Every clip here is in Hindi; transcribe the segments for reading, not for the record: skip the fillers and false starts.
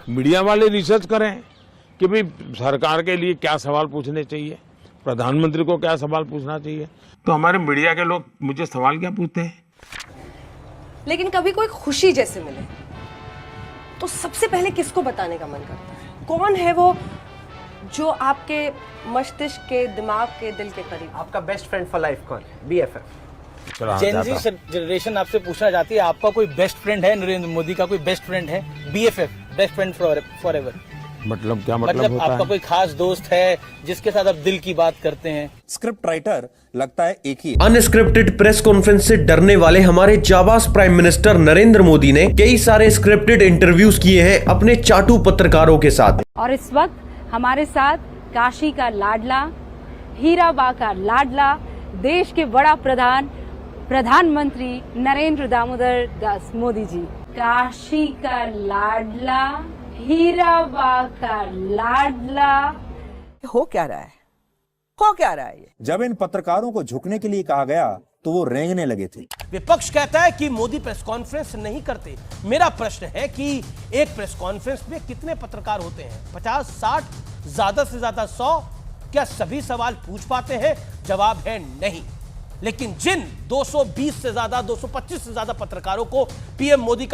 मीडिया वाले रिसर्च करें कि भाई सरकार के लिए क्या सवाल पूछने चाहिए, प्रधानमंत्री को क्या सवाल पूछना चाहिए। तो हमारे मीडिया के लोग मुझे सवाल क्या पूछते हैं। लेकिन कभी कोई खुशी जैसे मिले तो सबसे पहले किसको बताने का मन करता है? कौन है वो जो आपके मस्तिष्क के, दिमाग के, दिल के करीब? आपका बेस्ट फ्रेंड फॉर लाइफ कौन है? BFF। जेन जी जनरेशन आपसे पूछना चाहती है, आपका कोई बेस्ट फ्रेंड है? नरेंद्र मोदी का कोई बेस्ट फ्रेंड है? BFF, best friend for ever. मतलब क्या मतलब होता आपका है? कोई खास दोस्त है जिसके साथ आप दिल की बात करते हैं? स्क्रिप्ट राइटर लगता है एक ही। अनस्क्रिप्टेड प्रेस कॉन्फ्रेंस से डरने वाले हमारे जाबाज प्राइम मिनिस्टर नरेंद्र मोदी ने कई सारे स्क्रिप्टेड इंटरव्यूज किए हैं अपने चाटू पत्रकारों के साथ। और इस वक्त हमारे साथ काशी का लाडला, हीराबा का लाडला, देश के बड़ा प्रधानमंत्री नरेंद्र दामोदर दास मोदी जी। काशी का लाडला, हीराबा का लाडला। हो क्या रहा है? हो क्या रहा है ये? जब इन पत्रकारों को झुकने के लिए कहा गया तो वो रेंगने लगे थे। विपक्ष कहता है कि मोदी प्रेस कॉन्फ्रेंस नहीं करते। मेरा प्रश्न है कि एक प्रेस कॉन्फ्रेंस में कितने पत्रकार होते हैं? 50, 60, ज्यादा से ज्यादा 100? क्या सभी सवाल पूछ पाते हैं? जवाब है नहीं। लेकिन जिन 220 से ज्यादा, 225 से ज्यादा पत्रकारों को पीएम मोदी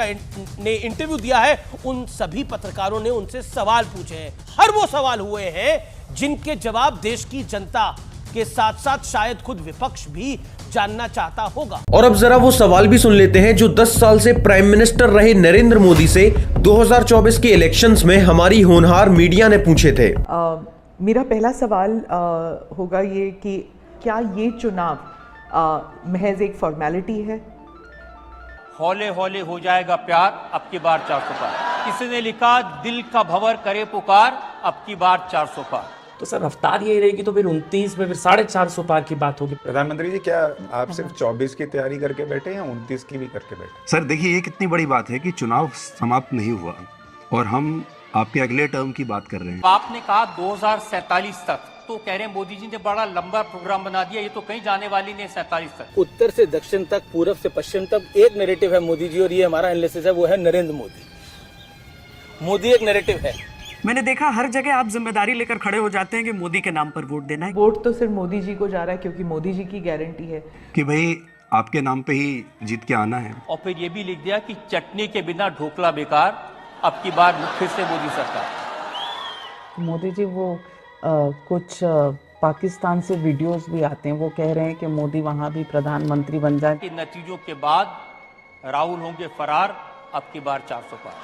ने इंटरव्यू दिया है, उन सभी पत्रकारों ने उनसे सवाल पूछे हैं। हर वो सवाल हुए हैं जिनके जवाब देश की जनता के साथ साथ शायद खुद विपक्ष भी जानना चाहता होगा। और अब जरा वो सवाल भी सुन लेते हैं जो 10 साल से प्राइम मिनिस्टर रहे नरेंद्र मोदी से 2024 के इलेक्शंस में हमारी होनहार मीडिया ने पूछे थे। मेरा पहला सवाल होगा ये कि क्या ये चुनाव महज एक फॉर्मेलिटी है? हौले हौले हो जाएगा प्यार, अब की बार 400 पार। किसी ने लिखा दिल का भंवर करे पुकार, अब की बार 400 पार। तो सर रफ्तार यही रहेगी तो फिर 29 में फिर 450 पार की बात होगी। प्रधानमंत्री जी, क्या आप सिर्फ 24 की तैयारी करके बैठे या 29 की भी करके बैठे? सर देखिए, ये कितनी बड़ी बात है कि चुनाव समाप्त नहीं हुआ और हम आपके अगले टर्म की बात कर रहे हैं। आपने कहा 2047 तक, तो कह रहे हैं मोदी जी ने बड़ा लंबा प्रोग्राम बना दिया, ये तो कहीं जाने वाली नहीं 47 तक। उत्तर से दक्षिण तक, पूरब से पश्चिम तक एक नैरेटिव है मोदी जी, और ये हमारा एनालिसिस है, वो है नरेंद्र मोदी। मोदी एक नैरेटिव है। मैंने देखा हर जगह आप जिम्मेदारी लेकर खड़े हो जाते हैं कि मोदी के नाम पर वोट देना है। वोट तो सिर्फ मोदी जी को जा रहा है क्योंकि मोदी जी की गारंटी है कि भाई आपके नाम पे ही जीत के आना है। और फिर ये भी लिख दिया कि चटनी के बिना ढोकला बेकार, अब की बार फिर से मोदी सरकार। मोदी जी वो कुछ पाकिस्तान से वीडियोस भी आते हैं, वो कह रहे हैं कि मोदी वहां भी प्रधानमंत्री बन जाए। इन नतीजों के बाद राहुल होंगे फरार, अब की बार 400 पार।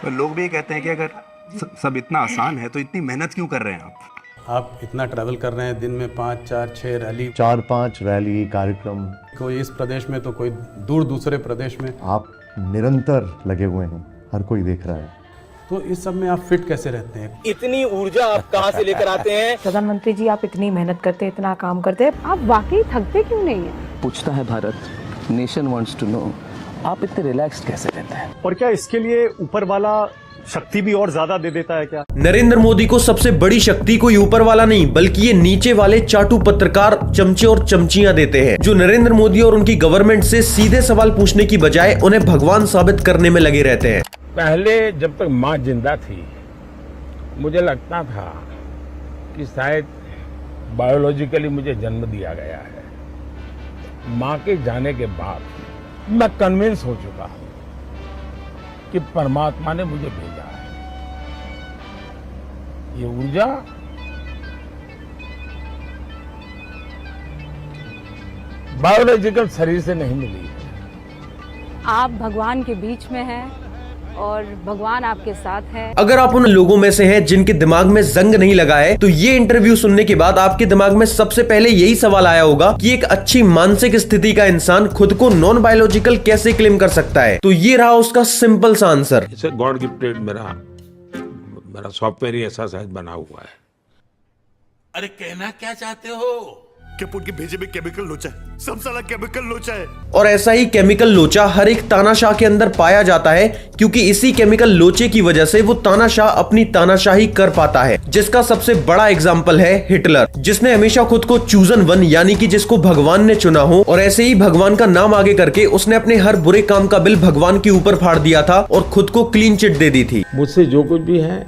तो लोग भी कहते हैं कि अगर सब इतना आसान है तो इतनी मेहनत क्यों कर रहे हैं आप? आप इतना ट्रैवल कर रहे हैं, दिन में 5, 4, 6 रैली, 4-5 रैली कार्यक्रम, कोई इस प्रदेश में तो कोई दूर दूसरे प्रदेश में। आप निरंतर लगे हुए हैं, हर कोई देख रहा है। तो इस सब में आप फिट कैसे रहते हैं? इतनी ऊर्जा आप कहां से लेकर आते हैं? प्रधानमंत्री जी, आप इतनी मेहनत करते हैं, इतना काम करते हैं, आप वाकई थकते क्यों नहीं है? पूछता है Bharat, nation wants to know, आप इतने रिलैक्स्ड कैसे रहते हैं? और क्या इसके लिए ऊपर वाला शक्ति भी और ज्यादा दे देता है क्या? नरेंद्र मोदी को सबसे बड़ी शक्ति कोई ऊपर वाला नहीं बल्कि ये नीचे वाले चाटू पत्रकार, चमचे और चमचियां देते हैं, जो नरेंद्र मोदी और उनकी गवर्नमेंट से सीधे सवाल पूछने की बजाय उन्हें भगवान साबित करने में लगे रहते हैं। पहले जब तक माँ जिंदा थी मुझे लगता था कि शायद बायोलॉजिकली मुझे जन्म दिया गया है। माँ के जाने के बाद मैं कन्विंस हो चुका हूं कि परमात्मा ने मुझे भेजा है। ये ऊर्जा बायोलॉजिकल शरीर से नहीं मिली है। आप भगवान के बीच में हैं और भगवान आपके साथ है। अगर आप उन लोगों में से हैं जिनके दिमाग में जंग नहीं लगा है तो ये इंटरव्यू सुनने के बाद आपके दिमाग में सबसे पहले यही सवाल आया होगा कि एक अच्छी मानसिक स्थिति का इंसान खुद को नॉन बायोलॉजिकल कैसे क्लेम कर सकता है। तो ये रहा उसका सिंपल सा आंसर। गॉड गिफ्टेड मेरा सॉफ्टवेयर ही ऐसा शायद बना हुआ है। अरे कहना क्या चाहते हो? क्या उनके भेजे में केमिकल लोचा है? सब साला केमिकल लोचा है। और ऐसा ही केमिकल लोचा हर एक तानाशाह के अंदर पाया जाता है, क्योंकि इसी केमिकल लोचे की वजह से वो तानाशाह अपनी तानाशाही कर पाता है, जिसका सबसे बड़ा एग्जाम्पल है हिटलर, जिसने हमेशा खुद को चूजन वन यानी कि जिसको भगवान ने चुना हो, और ऐसे ही भगवान का नाम आगे करके उसने अपने हर बुरे काम का बिल भगवान के ऊपर फाड़ दिया था और खुद को क्लीन चिट दे दी थी। मुझसे जो कुछ भी है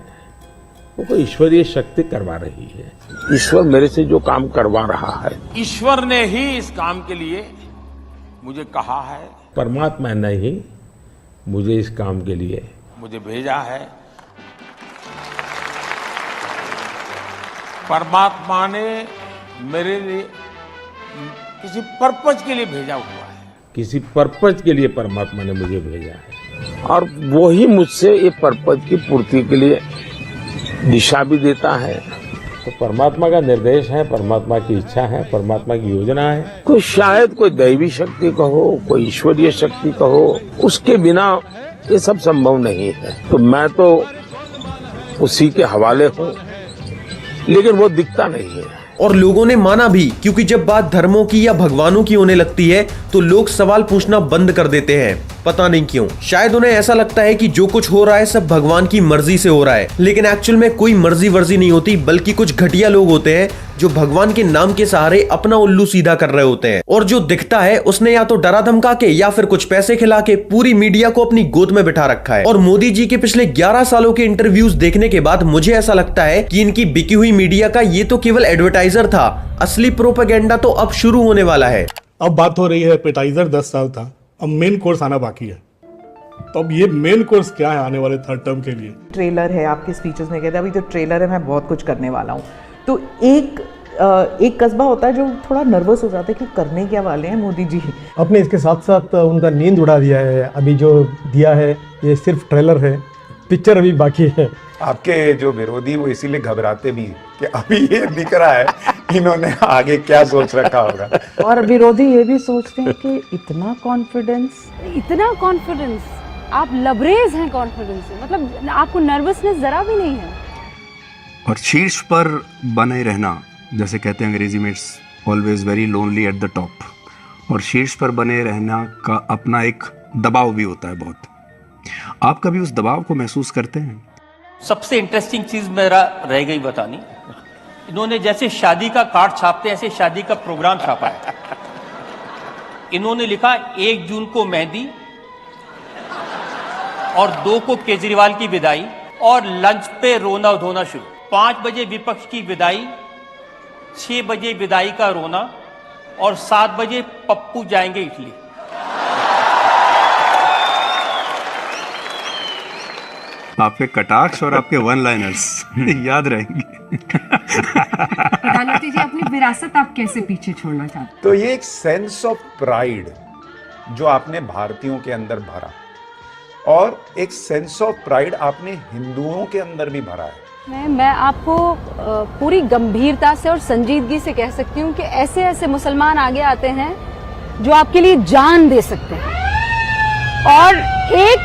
वो कोई ईश्वरीय शक्ति करवा रही है। ईश्वर मेरे से जो काम करवा रहा है, ईश्वर ने ही इस काम के लिए मुझे कहा है। परमात्मा ने ही मुझे इस काम के लिए मुझे भेजा है। परमात्मा ने मेरे लिए किसी पर्पज के लिए भेजा हुआ है। किसी पर्पज के लिए परमात्मा ने मुझे भेजा है, और वो ही मुझसे ये पर्पज की पूर्ति के लिए दिशा भी देता है। तो परमात्मा का निर्देश है, परमात्मा की इच्छा है, परमात्मा की योजना है। कोई शायद कोई दैवी शक्ति कहो, कोई ईश्वरीय शक्ति कहो, उसके बिना ये सब संभव नहीं है। तो मैं तो उसी के हवाले हूँ, लेकिन वो दिखता नहीं है। और लोगों ने माना भी, क्योंकि जब बात धर्मों की या भगवानों की होने लगती है तो लोग सवाल पूछना बंद कर देते हैं। पता नहीं क्यों, शायद उन्हें ऐसा लगता है कि जो कुछ हो रहा है सब भगवान की मर्जी से हो रहा है, लेकिन एक्चुअल में कोई मर्जी वर्जी नहीं होती, बल्कि कुछ घटिया लोग होते हैं जो भगवान के नाम के सहारे अपना उल्लू सीधा कर रहे होते हैं। और जो दिखता है उसने या तो डरा धमका के या फिर कुछ पैसे खिला के पूरी मीडिया को अपनी गोद में बिठा रखा है। और मोदी जी के पिछले 11 सालों के इंटरव्यूज देखने के बाद मुझे ऐसा लगता है कि इनकी बिकी हुई मीडिया का ये तो केवल एडवर्टाइजर था, असली प्रोपेगेंडा तो अब शुरू होने वाला है। अब बात हो रही है एपेटाइजर 10 साल था, अब मेन कोर्स आना बाकी है। तो अब ये मेन कोर्स क्या है आने वाले थर्ड टर्म के लिए? ट्रेलर है, आपके स्पीचेस में कहते हैं अभी तो ट्रेलर है, मैं बहुत कुछ करने वाला हूँ। तो एक कस्बा होता है जो थोड़ा नर्वस हो जाता है कि करने क्या वाले हैं मोदी जी। अपने इसके साथ साथ उनका नींद उड़ा दिया है। अभी जो दिया है ये सिर्फ ट्रेलर है, पिक्चर अभी बाकी है। आपके जो विरोधी वो इसीलिए घबराते भी हैं कि अभी ये दिख रहा है इन्होंने आगे क्या सोच रखा होगा। और विरोधी ये भी सोचते हैं कि इतना कॉन्फिडेंस, आप लबरेज हैं कॉन्फिडेंस से, मतलब आपको नर्वसनेस जरा भी नहीं है। और शीर्ष पर बने रहना, जैसे कहते हैं अंग्रेजी में, it's always very lonely at the top. और शीर्ष पर बने रहना का अपना एक दबाव भी होता है बहुत। आप कभी उस दबाव को महसूस करते हैं? सबसे इंटरेस्टिंग चीज मेरा रह गई बतानी, इन्होंने जैसे शादी का कार्ड छापते हैं ऐसे शादी का प्रोग्राम छापा है। इन्होंने लिखा 1 जून को मेहंदी और 2 को केजरीवाल की विदाई और लंच पे रोना धोना शुरू। 5 बजे विपक्ष की विदाई, 6 बजे विदाई का रोना और 7 बजे पप्पू जाएंगे इटली। आपके कटाक्ष और आपके वन लाइनर्स याद रहेंगे। प्रधानमंत्री जी, अपनी विरासत आप कैसे पीछे छोड़ना चाहते हैं? तो ये एक सेंस ऑफ प्राइड जो आपने भारतीयों के अंदर भरा, और एक सेंस ऑफ प्राइड आपने हिंदुओं के अंदर भी भरा है। मैं आपको पूरी गंभीरता से और संजीदगी से कह सकती हूँ कि ऐसे ऐसे मुसलमान आगे आते हैं जो आपके लिए जान दे सकते हैं। और एक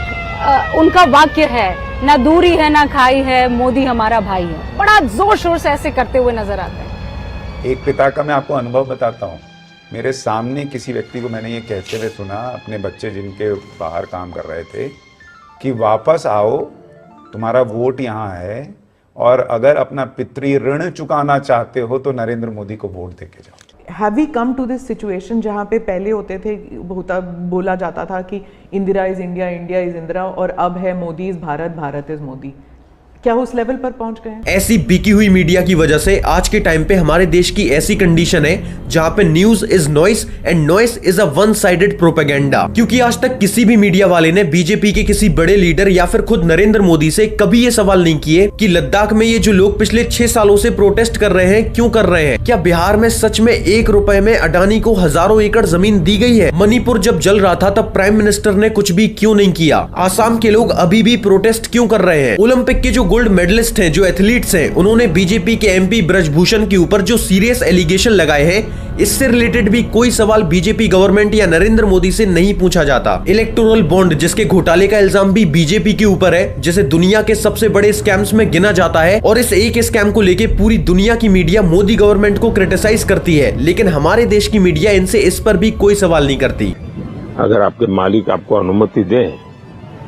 उनका वाक्य है, ना दूरी है ना खाई है, मोदी हमारा भाई है, बड़ा जोर शोर से ऐसे करते हुए नजर आते हैं। एक पिता का मैं आपको अनुभव बताता हूँ। मेरे सामने किसी व्यक्ति को मैंने ये कहते हुए सुना, अपने बच्चे जिनके बाहर काम कर रहे थे, कि वापस आओ, तुम्हारा वोट यहाँ है, और अगर अपना पितृ ऋण चुकाना चाहते हो तो नरेंद्र मोदी को वोट देके जाओ। Have we come to this situation जहाँ पे पहले होते थे, बोला जाता था कि Indira is India, India is Indira, और अब है मोदी इज भारत, भारत इज मोदी? क्या उस लेवल पर पहुंच गए हैं? ऐसी बिकी हुई मीडिया की वजह से आज के टाइम पे हमारे देश की ऐसी कंडीशन है जहां पे news is noise and noise is a one sided propaganda. क्योंकि आज तक किसी भी मीडिया वाले ने बीजेपी के किसी बड़े लीडर या फिर खुद नरेंद्र मोदी से कभी ये सवाल नहीं किए कि लद्दाख में ये जो लोग पिछले 6 सालों से प्रोटेस्ट कर रहे हैं क्यों कर रहे हैं। क्या बिहार में सच में 1 रुपए में अडानी को हजारों एकड़ जमीन दी गई है? मणिपुर जब जल रहा था तब प्राइम मिनिस्टर ने कुछ भी क्यों नहीं किया? आसाम के लोग अभी भी प्रोटेस्ट क्यों कर रहे हैं? ओलंपिक के जो गोल्ड मेडलिस्ट हैं, जो एथलीट्स हैं, उन्होंने बीजेपी के एमपी ब्रजभूषण के ऊपर जो सीरियस एलिगेशन लगाए हैं, इससे रिलेटेड भी कोई सवाल बीजेपी गवर्नमेंट या नरेंद्र मोदी से नहीं पूछा जाता। इलेक्टोरल बॉन्ड जिसके घोटाले का इल्जाम भी बीजेपी के ऊपर है, जिसे दुनिया के सबसे बड़े स्कैम्स में गिना जाता है, और इस एक स्कैम को लेके पूरी दुनिया की मीडिया मोदी गवर्नमेंट को क्रिटिसाइज करती है, लेकिन हमारे देश की मीडिया इनसे इस पर भी कोई सवाल नहीं करती। अगर आपके मालिक आपको अनुमति दें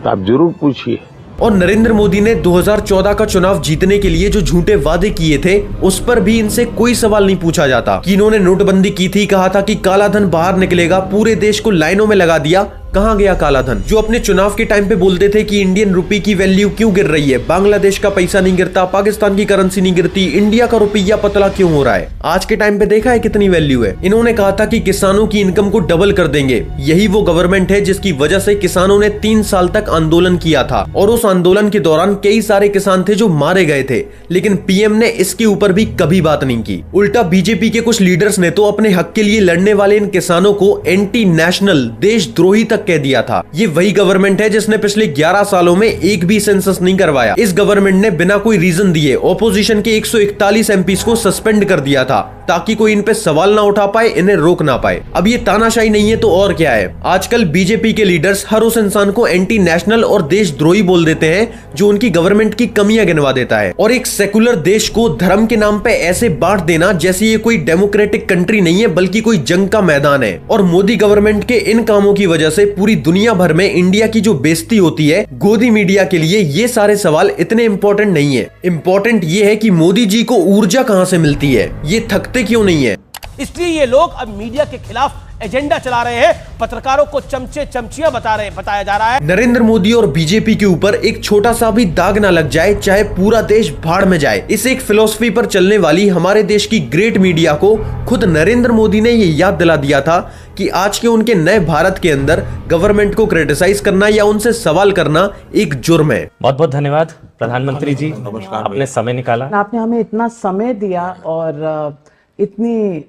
तो आप जरूर पूछिए। और नरेंद्र मोदी ने 2014 का चुनाव जीतने के लिए जो झूठे वादे किए थे, उस पर भी इनसे कोई सवाल नहीं पूछा जाता कि इन्होंने नोटबंदी की थी, कहा था कि काला धन बाहर निकलेगा, पूरे देश को लाइनों में लगा दिया। कहां गया काला धन? जो अपने चुनाव के टाइम पे बोलते थे कि इंडियन रुपये की वैल्यू क्यों गिर रही है, बांग्लादेश का पैसा नहीं गिरता, पाकिस्तान की करेंसी नहीं गिरती, इंडिया का रुपया पतला क्यों हो रहा है, आज के टाइम पे देखा है कितनी वैल्यू है। इन्होंने कहा था कि किसानों की इनकम को डबल कर देंगे। यही वो गवर्नमेंट है जिसकी वजह से किसानों ने 3 साल तक आंदोलन किया था, और उस आंदोलन के दौरान कई सारे किसान थे जो मारे गए थे, लेकिन पीएम ने इसके ऊपर भी कभी बात नहीं की। उल्टा बीजेपी के कुछ लीडर्स ने तो अपने हक के लिए लड़ने वाले इन किसानों को एंटी नेशनल, देशद्रोही तक कह दिया था। ये वही गवर्नमेंट है जिसने पिछले 11 सालों में एक भी सेंसस नहीं करवाया। इस गवर्नमेंट ने बिना कोई रीजन दिए ऑपोजिशन के 141 एमपीज को सस्पेंड कर दिया था, ताकि कोई इन पे सवाल ना उठा पाए, इन्हें रोक ना पाए। अब ये तानाशाही नहीं है तो और क्या है? आजकल बीजेपी के लीडर्स हर उस इंसान को एंटी नेशनल और देशद्रोही बोल देते हैं जो उनकी गवर्नमेंट की कमियां गिनवा देता है। और एक सेकुलर देश को धर्म के नाम पे ऐसे बांट देना जैसे ये कोई डेमोक्रेटिक कंट्री नहीं है, बल्कि कोई जंग का मैदान है। और मोदी गवर्नमेंट के इन कामों की वजह से पूरी दुनिया भर में इंडिया की जो बेइज्जती होती है, गोदी मीडिया के लिए ये सारे सवाल इतने इंपॉर्टेंट नहीं है। इंपॉर्टेंट ये है कि मोदी जी को ऊर्जा कहां से मिलती है, ये थकते क्यों नहीं है। इसलिए ये लोग अब मीडिया के खिलाफ एजेंडा चला रहे हैं, पत्रकारों को चमचे चमचियां बताया जा रहा है। नरेंद्र मोदी और बीजेपी के ऊपर एक छोटा सा भी दाग ना लग जाए, चाहे पूरा देश भाड़ में जाए। इस एक फिलॉसफी पर चलने वाली हमारे देश की ग्रेट मीडिया को खुद नरेंद्र मोदी ने ये याद दिला दिया था कि आज के उनके नए भारत के अंदर गवर्नमेंट को क्रिटिसाइज करना या उनसे सवाल करना एक जुर्म है। बहुत बहुत धन्यवाद प्रधानमंत्री जी, आपने समय निकाला, आपने हमें इतना समय दिया और इतनी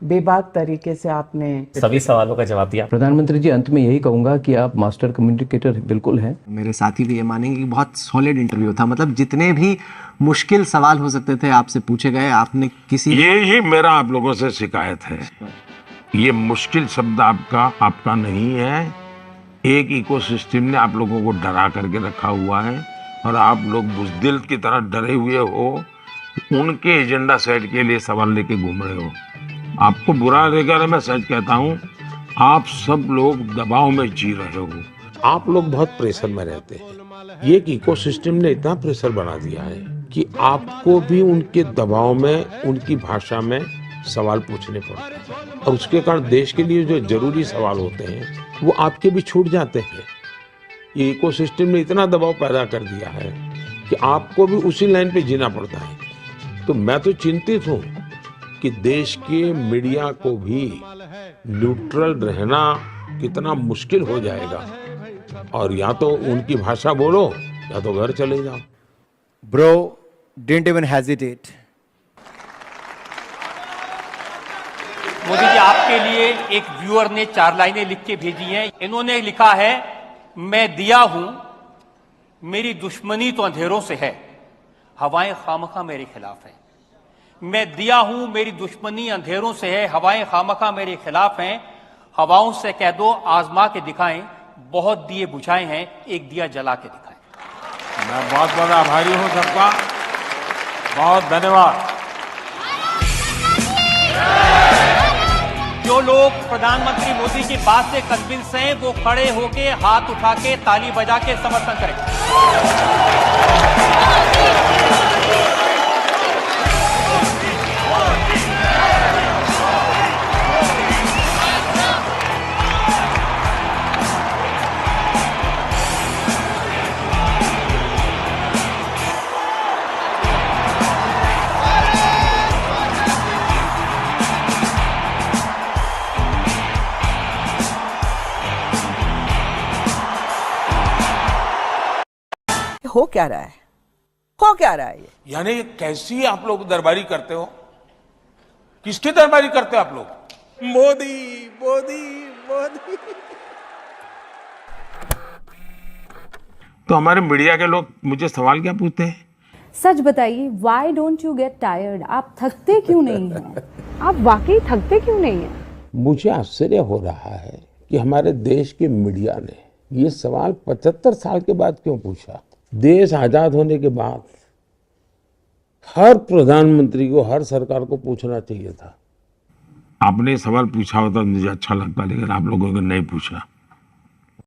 बेबाक तरीके से आपने सभी सवालों का जवाब दिया। प्रधानमंत्री जी, अंत में यही कहूंगा कि आप मास्टर कम्युनिकेटर बिल्कुल हैं। मेरे साथी भी ये मानेंगे कि बहुत सॉलिड इंटरव्यू था। मतलब जितने भी मुश्किल सवाल हो सकते थे आपसे पूछे गए, आपने किसी ये मेरा आप लोगों से शिकायत है, ये मुश्किल शब्द आपका नहीं है। एक इकोसिस्टम ने आप लोगों को डरा करके रखा हुआ है और आप लोग बुज़दिल की तरह डरे हुए हो, उनके एजेंडा सेट के लिए सवाल लेके घूम रहे हो। आपको बुरा लगेगा, मैं सच कहता हूँ, आप सब लोग दबाव में जी रहे हो। आप लोग बहुत प्रेशर में रहते हैं। ये एक इकोसिस्टम ने इतना प्रेशर बना दिया है कि आपको भी उनके दबाव में, उनकी भाषा में सवाल पूछने पड़ते हैं, और उसके कारण देश के लिए जो जरूरी सवाल होते हैं वो आपके भी छूट जाते हैं। ये इकोसिस्टम ने इतना दबाव पैदा कर दिया है कि आपको भी उसी लाइन पे जीना पड़ता है। तो मैं तो चिंतित हूं कि देश के मीडिया को भी न्यूट्रल रहना कितना मुश्किल हो जाएगा, और या तो उनकी भाषा बोलो या तो घर चले जाओ। Bro, didn't even hesitate. Modi ji, आपके लिए एक व्यूअर ने 4 लाइनें लिख के भेजी हैं। इन्होंने लिखा है, मैं दिया हूं, मेरी दुश्मनी तो अंधेरों से है, हवाएं खामखा मेरे खिलाफ हैं। मैं दिया हूं, मेरी दुश्मनी अंधेरों से है, हवाएं खामखा मेरे खिलाफ हैं। हवाओं से कह दो आजमा के दिखाएं, बहुत दिए बुझाए हैं, एक दिया जला के दिखाएं। मैं बहुत बड़ा आभारी हूं सबका, बहुत धन्यवाद। जो लोग प्रधानमंत्री मोदी की बात से कन्विंस हैं, वो खड़े होके हाथ उठा के ताली बजा के समर्थन करें। हो क्या रहा है, हो क्या रहा है ये? यानी कैसी आप लोग दरबारी करते हो? किसकी दरबारी करते हो आप लोग? मोदी मोदी मोदी। तो हमारे मीडिया के लोग मुझे सवाल क्या पूछते हैं सच बताइए, why don't you get tired? आप थकते क्यों नहीं हैं? आप वाकई थकते क्यों नहीं हैं? मुझे आश्चर्य हो रहा है कि हमारे देश की मीडिया ने ये सवाल 75 साल के बाद क्यों पूछा। देश आजाद होने के बाद हर प्रधानमंत्री को, हर सरकार को पूछना चाहिए था। आपने सवाल पूछा होता मुझे अच्छा लगता, लेकिन आप लोगों ने नहीं पूछा।